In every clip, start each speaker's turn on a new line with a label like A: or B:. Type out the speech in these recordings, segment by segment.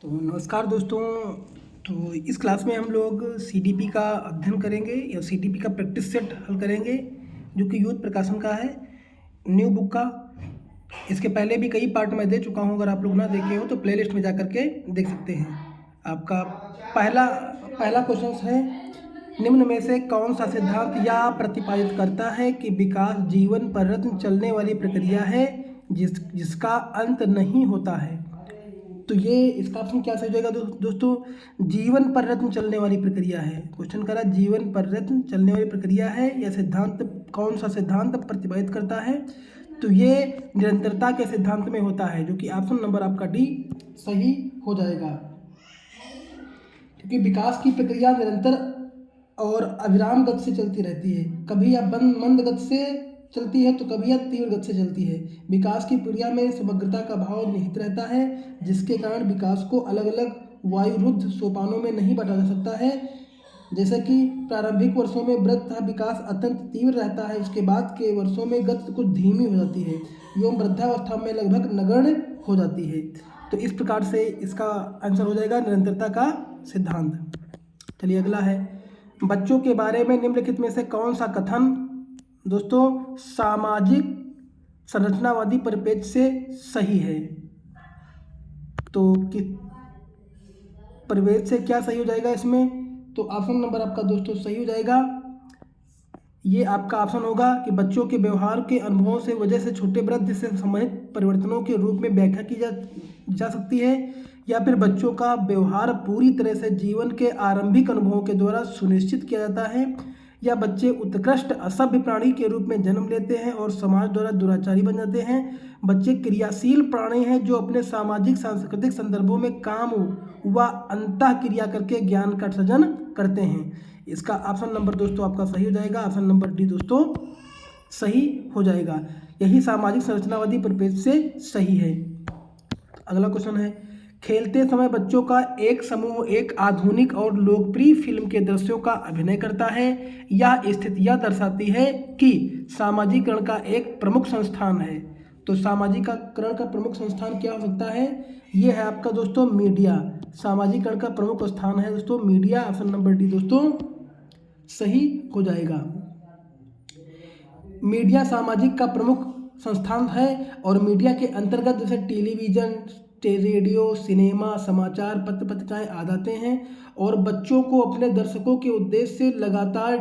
A: तो नमस्कार दोस्तों। तो इस क्लास में हम लोग सीडीपी का अध्ययन करेंगे या सीडीपी का प्रैक्टिस सेट हल करेंगे, जो कि यूथ प्रकाशन का है, न्यू बुक का। इसके पहले भी कई पार्ट मैं दे चुका हूं, अगर आप लोग ना देखे हो तो प्लेलिस्ट में जा करके देख सकते हैं। आपका पहला पहला क्वेश्चन है, निम्न में से कौन सा सिद्धांत या प्रतिपादित करता है कि विकास जीवन पर्यंत चलने वाली प्रक्रिया है जिसका अंत नहीं होता है। तो ये इसका ऑप्शन क्या सही हो जाएगा दोस्तों? जीवन पर्यंत चलने वाली प्रक्रिया है। क्वेश्चन करा जीवन पर्यंत चलने वाली प्रक्रिया है या सिद्धांत, कौन सा सिद्धांत प्रतिपादित करता है? तो ये निरंतरता के सिद्धांत में होता है, जो कि ऑप्शन नंबर आपका डी सही हो जाएगा। क्योंकि विकास की प्रक्रिया निरंतर और अविराम गति से चलती रहती है। कभी यह मंद गति से चलती है तो कभी यह तीव्र गति से चलती है। विकास की प्रक्रिया में समग्रता का भाव निहित रहता है, जिसके कारण विकास को अलग अलग वायुरुद्ध सोपानों में नहीं बांटा जा सकता है। जैसे कि प्रारंभिक वर्षों में वृद्ध विकास अत्यंत तीव्र रहता है, उसके बाद के वर्षों में गति कुछ धीमी हो जाती है एवं वृद्धावस्था में लगभग नगण्य हो जाती है। तो इस प्रकार से इसका आंसर हो जाएगा निरंतरता का सिद्धांत। चलिए अगला है, बच्चों के बारे में निम्नलिखित में से कौन सा कथन दोस्तों सामाजिक संरचनावादी परिप्रेक्ष्य से सही है? तो कि परिवेश से क्या सही हो जाएगा इसमें? तो ऑप्शन नंबर आपका दोस्तों सही हो जाएगा। ये आपका ऑप्शन होगा कि बच्चों के व्यवहार के अनुभवों से वजह से छोटे वृद्धि से संबंधित परिवर्तनों के रूप में व्याख्या की जा सकती है, या फिर बच्चों का व्यवहार पूरी तरह से जीवन के आरंभिक अनुभवों के द्वारा सुनिश्चित किया जाता है, या बच्चे उत्कृष्ट असभ्य प्राणी के रूप में जन्म लेते हैं और समाज द्वारा दुराचारी बन जाते हैं। बच्चे क्रियाशील प्राणी हैं जो अपने सामाजिक सांस्कृतिक संदर्भों में काम व अंतः क्रिया करके ज्ञान का सृजन करते हैं। इसका ऑप्शन नंबर दोस्तों आपका सही हो जाएगा। ऑप्शन नंबर डी दोस्तों सही हो जाएगा। यही सामाजिक संरचनावादी परिप्रेक्ष्य से सही है। अगला क्वेश्चन है, खेलते समय बच्चों का एक समूह एक आधुनिक और लोकप्रिय फिल्म के दृश्यों का अभिनय करता है। यह स्थिति यह दर्शाती है कि सामाजिकरण का एक प्रमुख संस्थान है। तो सामाजिकरण का प्रमुख संस्थान क्या हो सकता है? ये है आपका दोस्तों मीडिया। सामाजिकरण का प्रमुख स्थान है दोस्तों मीडिया। ऑप्शन नंबर डी दोस्तों सही हो जाएगा। मीडिया सामाजिक का प्रमुख संस्थान है और मीडिया के अंतर्गत जैसे टेलीविज़न, रेडियो, सिनेमा, समाचार पत्र पत्रिकाएँ आ जाते हैं, और बच्चों को अपने दर्शकों के उद्देश्य से लगातार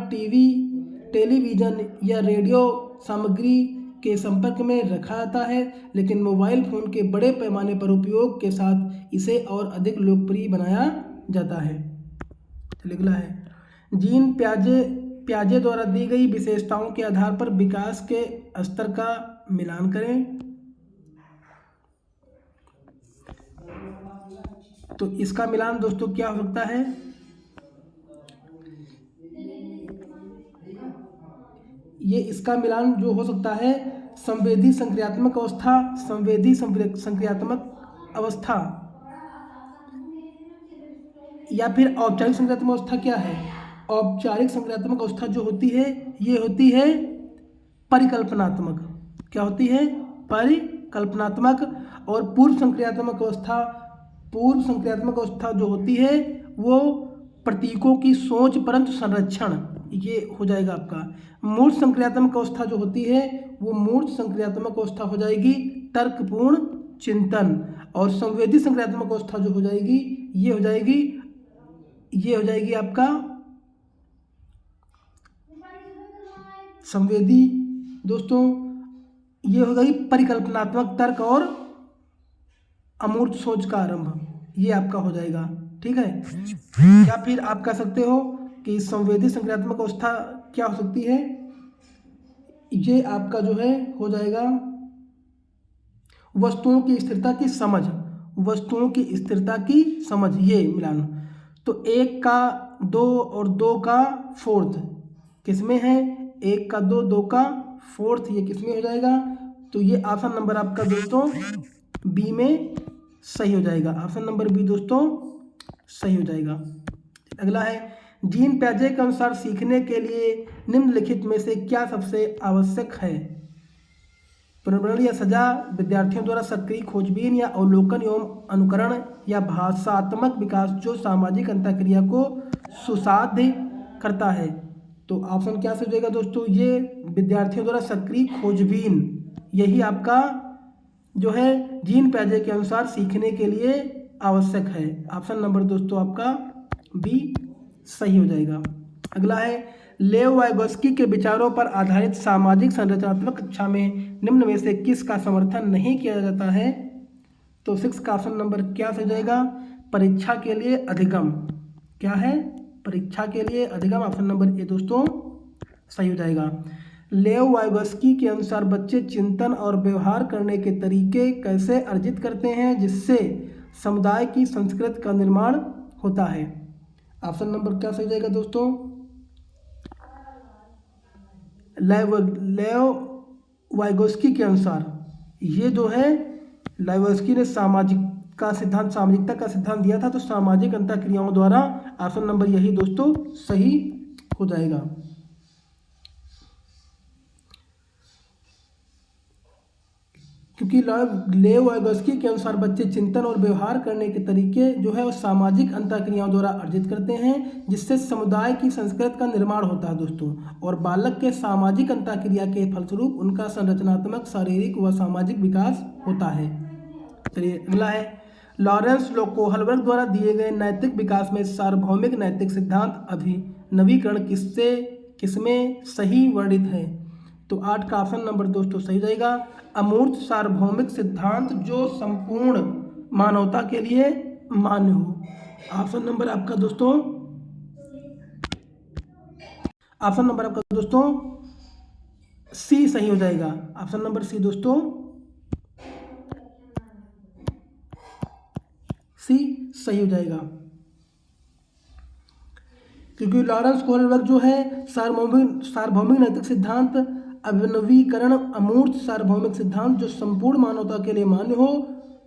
A: टेलीविज़न या रेडियो सामग्री के संपर्क में रखा जाता है, लेकिन मोबाइल फ़ोन के बड़े पैमाने पर उपयोग के साथ इसे और अधिक लोकप्रिय बनाया जाता है। चलिए अगला है, जीन प्याजे द्वारा दी गई विशेषताओं के आधार पर विकास के स्तर का मिलान करें। तो इसका मिलान दोस्तों क्या हो सकता है? ये इसका मिलान जो हो सकता है, संवेदी संक्रियात्मक अवस्था, संवेदी संक्रियात्मक अवस्था, या फिर औपचारिक संक्रियात्मक अवस्था। क्या है औपचारिक संक्रियात्मक अवस्था? जो होती है ये होती है परिकल्पनात्मक। क्या होती है? परिकल्पनात्मक। और पूर्व संक्रियात्मक अवस्था जो होती है वो प्रतीकों की सोच परंतु संरक्षण, ये हो जाएगा आपका। मूर्त संक्रियात्मक अवस्था जो होती है वो मूर्त संक्रियात्मक अवस्था हो जाएगी तर्कपूर्ण चिंतन। और संवेदी संक्रियात्मक अवस्था जो हो जाएगी ये हो जाएगी आपका संवेदी दोस्तों, ये हो गई परिकल्पनात्मक तर्क और अमूर्त सोच का आरंभ, ये आपका हो जाएगा। ठीक है, या फिर आप कह सकते हो कि संवेदी संक्रियात्मक अवस्था क्या हो सकती है? ये आपका जो है हो जाएगा वस्तुओं की स्थिरता की समझ, वस्तुओं की स्थिरता की समझ, ये मिलान। तो एक का दो और दो का फोर्थ किसमें है? एक का दो, दो का फोर्थ, ये किसमें हो जाएगा? तो ये ऑप्शन नंबर आपका दोस्तों बी में सही हो जाएगा। ऑप्शन नंबर बी दोस्तों सही हो जाएगा। अगला है, जीन प्याजे के अनुसार सीखने के लिए निम्नलिखित में से क्या सबसे आवश्यक है? पुनर्मनन या सजा विद्यार्थियों द्वारा सक्रिय खोजबीन या अवलोकन एवं अनुकरण या भाषात्मक विकास जो सामाजिक अंतःक्रिया को सुसाध्य करता है। तो ऑप्शन क्या सही जाएगा दोस्तों, ये विद्यार्थियों द्वारा सक्रिय खोजबीन, यही आपका जो है जीन पियाजे के अनुसार सीखने के लिए आवश्यक है। ऑप्शन नंबर दोस्तों आपका बी सही हो जाएगा। अगला है लेव वाइगोस्की के विचारों पर आधारित सामाजिक संरचनात्मक कक्षा में निम्न में से किसका समर्थन नहीं किया जाता है। तो 6 का ऑप्शन नंबर क्या सही जाएगा, परीक्षा के लिए अधिगम। क्या है, परीक्षा के लिए अधिगम, ऑप्शन नंबर ए दोस्तों सही हो जाएगा। लेव वाइगोस्की के अनुसार बच्चे चिंतन और व्यवहार करने के तरीके कैसे अर्जित करते हैं जिससे समुदाय की संस्कृति का निर्माण होता है। ऑप्शन नंबर क्या सही हो जाएगा दोस्तों, लेव वाइगोस्की के अनुसार, ये जो है वाइगोस्की ने सामाजिकता का सिद्धांत दिया था, तो सामाजिक अंतःक्रियाओं द्वारा, ऑप्शन नंबर यही दोस्तों सही हो जाएगा। क्योंकि लेव वाइगोस्की के अनुसार बच्चे चिंतन और व्यवहार करने के तरीके जो है वो सामाजिक अंतःक्रियाओं द्वारा अर्जित करते हैं जिससे समुदाय की संस्कृति का निर्माण होता है दोस्तों, और बालक के सामाजिक अंतःक्रिया के फलस्वरूप उनका संरचनात्मक, शारीरिक व सामाजिक विकास होता है। चलिए अगला है लॉरेंस कोहलबर्ग द्वारा दिए गए नैतिक विकास में सार्वभौमिक नैतिक सिद्धांत अभिनवीकरण किसमें सही वर्णित है। तो 8 का ऑप्शन नंबर दोस्तों सही जाएगा, अमूर्त सार्वभौमिक सिद्धांत जो संपूर्ण मानवता के लिए मान्य हो। ऑप्शन नंबर आपका दोस्तों सी सही हो जाएगा। ऑप्शन नंबर सी दोस्तों सी सही हो जाएगा। क्योंकि लॉरेंस कोहलबर्ग जो है सार्वभौमिक नैतिक सिद्धांत अभिनवीकरण अमूर्त सार्वभौमिक सिद्धांत जो संपूर्ण मानवता के लिए मान्य हो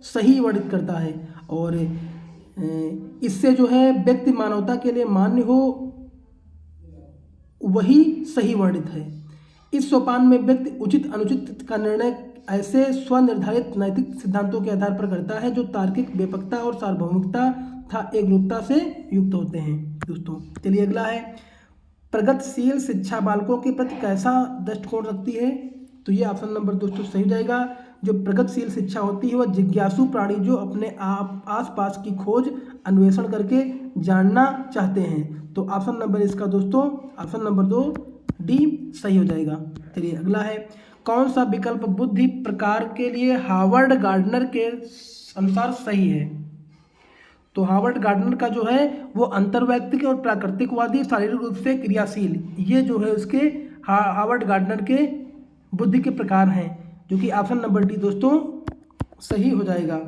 A: सही वर्णित करता है, और इससे जो है व्यक्ति मानवता के लिए मान्य हो वही सही वर्णित है। इस सोपान में व्यक्ति उचित अनुचित का निर्णय ऐसे स्वनिर्धारित नैतिक सिद्धांतों के आधार पर करता है जो तार्किक, व्यापकता और सार्वभौमिकता तथा एकरूपता से युक्त होते हैं दोस्तों। चलिए अगला है प्रगतिशील शिक्षा बालकों के प्रति कैसा दृष्टिकोण रखती है। तो ये ऑप्शन नंबर दोस्तों सही जाएगा। जो प्रगतिशील शिक्षा होती है वह जिज्ञासु प्राणी जो अपने आसपास की खोज अन्वेषण करके जानना चाहते हैं। तो ऑप्शन नंबर इसका दोस्तों ऑप्शन नंबर 2 डी सही हो जाएगा। चलिए अगला है कौन सा विकल्प बुद्धि प्रकार के लिए हार्वर्ड गार्डनर के अनुसार सही है। तो हार्वर्ड गार्डनर का जो है वो अंतर्वैयक्तिक और प्राकृतिकवादी, शारीरिक रूप से क्रियाशील, ये जो है उसके हार्वर्ड गार्डनर के बुद्धि के प्रकार हैं, जो कि ऑप्शन नंबर डी दोस्तों सही हो जाएगा।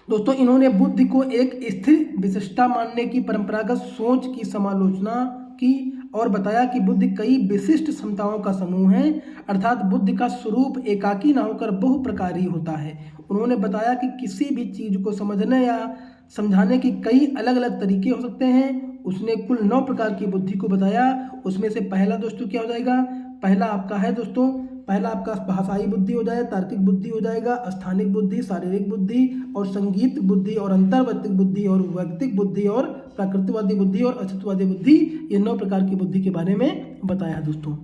A: दोस्तों इन्होंने बुद्धि को एक स्थिर विशिष्टता मानने की परंपरागत सोच की समालोचना की और बताया कि बुद्धि कई विशिष्ट क्षमताओं का समूह है, अर्थात बुद्धि का स्वरूप एकाकी न होकर बहुप्रकारी होता है। उन्होंने बताया कि किसी भी चीज़ को समझने या समझाने के कई अलग अलग तरीके हो सकते हैं। उसने कुल 9 प्रकार की बुद्धि को बताया। उसमें से पहला दोस्तों क्या हो जाएगा, पहला आपका है दोस्तों, पहला आपका भाषाई बुद्धि हो जाएगा, तार्किक बुद्धि हो जाएगा, स्थानिक बुद्धि, शारीरिक बुद्धि और संगीत बुद्धि और अंतर्वैयक्तिक बुद्धि और वैयक्तिक बुद्धि और प्राकृतिकवादी बुद्धि और अस्तित्ववादी बुद्धि, ये 9 प्रकार की बुद्धि के बारे में बताया दोस्तों।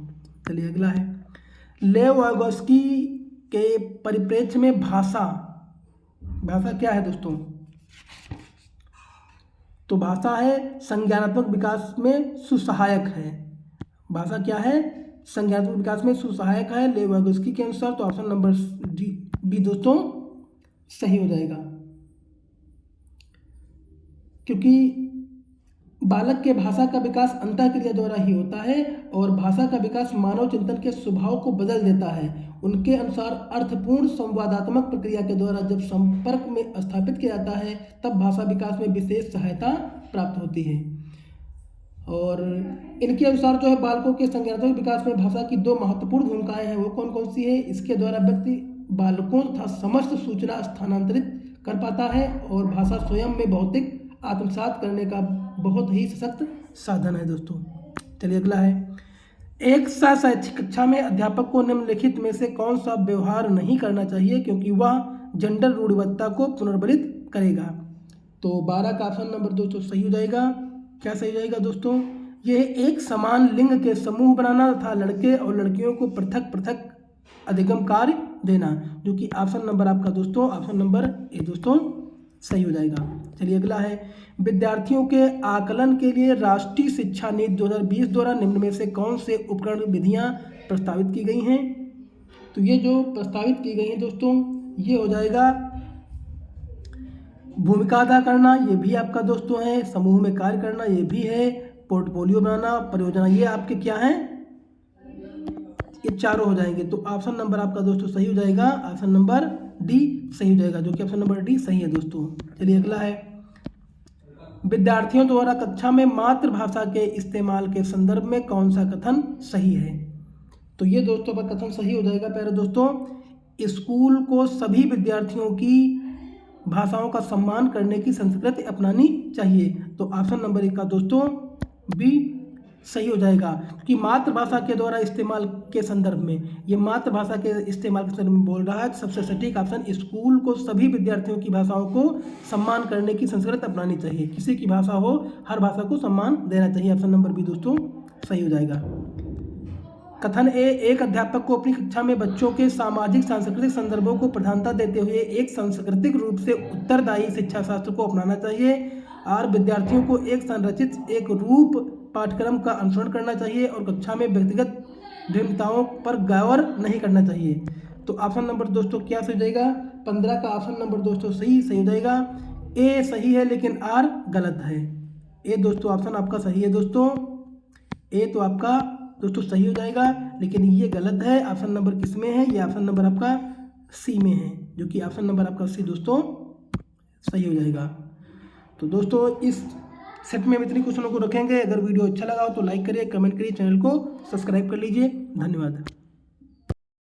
A: चलिए अगला है लेव वाइगोस्की के परिप्रेक्ष्य में भाषा क्या है दोस्तों। तो भाषा है संज्ञानात्मक विकास में सुसहायक है। भाषा क्या है, संज्ञानात्मक विकास में सुसहायक है लेव वाइगोस्की के अनुसार। तो ऑप्शन नंबर बी दोस्तों सही हो जाएगा। क्योंकि बालक के भाषा का विकास अंतःक्रिया द्वारा ही होता है और भाषा का विकास मानव चिंतन के स्वभाव को बदल देता है। उनके अनुसार अर्थपूर्ण संवादात्मक प्रक्रिया के द्वारा जब संपर्क में स्थापित किया जाता है तब भाषा विकास में विशेष सहायता प्राप्त होती है। और इनके अनुसार जो है बालकों के संज्ञानात्मक विकास में भाषा की 2 महत्वपूर्ण भूमिकाएं हैं। वो कौन कौन सी है, इसके द्वारा व्यक्ति बालकों तथा समस्त सूचना स्थानांतरित कर पाता है और भाषा स्वयं में भौतिक आत्मसात करने का बहुत ही सशक्त साधन है दोस्तों। चलिए अगला है एक शैक्षिक कक्षा में अध्यापक को निम्नलिखित में से कौन सा व्यवहार नहीं करना चाहिए क्योंकि वह जेंडर रूढ़िवादिता को पुनर्बलित करेगा। तो 12 का ऑप्शन नंबर दोस्तों सही हो जाएगा। क्या सही हो जाएगा दोस्तों? यह एक समान लिंग के समूह बनाना तथा लड़के और लड़कियों को पृथक पृथक अधिगम कार्य देना, जो कि ऑप्शन नंबर आपका दोस्तों ऑप्शन नंबर ए दोस्तों सही हो जाएगा। चलिए अगला है, विद्यार्थियों के आकलन के लिए राष्ट्रीय शिक्षा नीति 2020 द्वारा निम्न में से कौन से उपकरण विधियां प्रस्तावित की गई हैं। तो ये जो प्रस्तावित की गई हैं दोस्तों, ये हो जाएगा भूमिका अदा करना, ये भी आपका दोस्तों है, समूह में कार्य करना ये भी है, पोर्टफोलियो बनाना, परियोजना, ये आपके क्या हैं, ये चारों हो जाएंगे। तो ऑप्शन नंबर आपका दोस्तों सही हो जाएगा, ऑप्शन नंबर डी सही हो जाएगा, जो कि ऑप्शन नंबर डी सही है दोस्तों। चलिए अगला है, विद्यार्थियों द्वारा कक्षा में मातृभाषा के इस्तेमाल के संदर्भ में कौन सा कथन सही है। तो ये दोस्तों पर कथन सही हो जाएगा। प्यारे दोस्तों, स्कूल को सभी विद्यार्थियों की भाषाओं का सम्मान करने की संस्कृति अपनानी चाहिए। तो ऑप्शन नंबर 1 का दोस्तों बी सही हो जाएगा, कि मातृभाषा के द्वारा इस्तेमाल के संदर्भ में, ये मातृभाषा के इस्तेमाल के संदर्भ में बोल रहा है। सबसे सटीक ऑप्शन, स्कूल को सभी विद्यार्थियों की भाषाओं को सम्मान करने की संस्कृति अपनानी चाहिए। किसी की भाषा हो, हर भाषा को सम्मान देना चाहिए। ऑप्शन नंबर बी दोस्तों सही हो जाएगा। कथन ए, एक अध्यापक को अपनी कक्षा में बच्चों के सामाजिक सांस्कृतिक संदर्भों को प्रधानता देते हुए एक सांस्कृतिक रूप से उत्तरदायी शिक्षा शास्त्र को अपनाना चाहिए और विद्यार्थियों को एक संरचित एक रूप पाठ्यक्रम का अनुसरण करना चाहिए और कक्षा में व्यक्तिगत भिन्नताओं पर गौर नहीं करना चाहिए। तो ऑप्शन नंबर दोस्तों क्या सही हो जाएगा? 15 का ऑप्शन नंबर दोस्तों सही हो जाएगा। ए सही है लेकिन आर गलत है। ए दोस्तों ऑप्शन आपका सही है दोस्तों, ए तो आपका दोस्तों सही हो जाएगा, लेकिन ये गलत है। ऑप्शन नंबर किस में है? ये ऑप्शन नंबर आपका सी में है, जो कि ऑप्शन नंबर आपका सी दोस्तों सही हो जाएगा। तो दोस्तों इस सेट में हम इतनी क्वेश्चनों को रखेंगे। अगर वीडियो अच्छा लगा हो तो लाइक करिए, कमेंट करिए, चैनल को सब्सक्राइब कर लीजिए। धन्यवाद।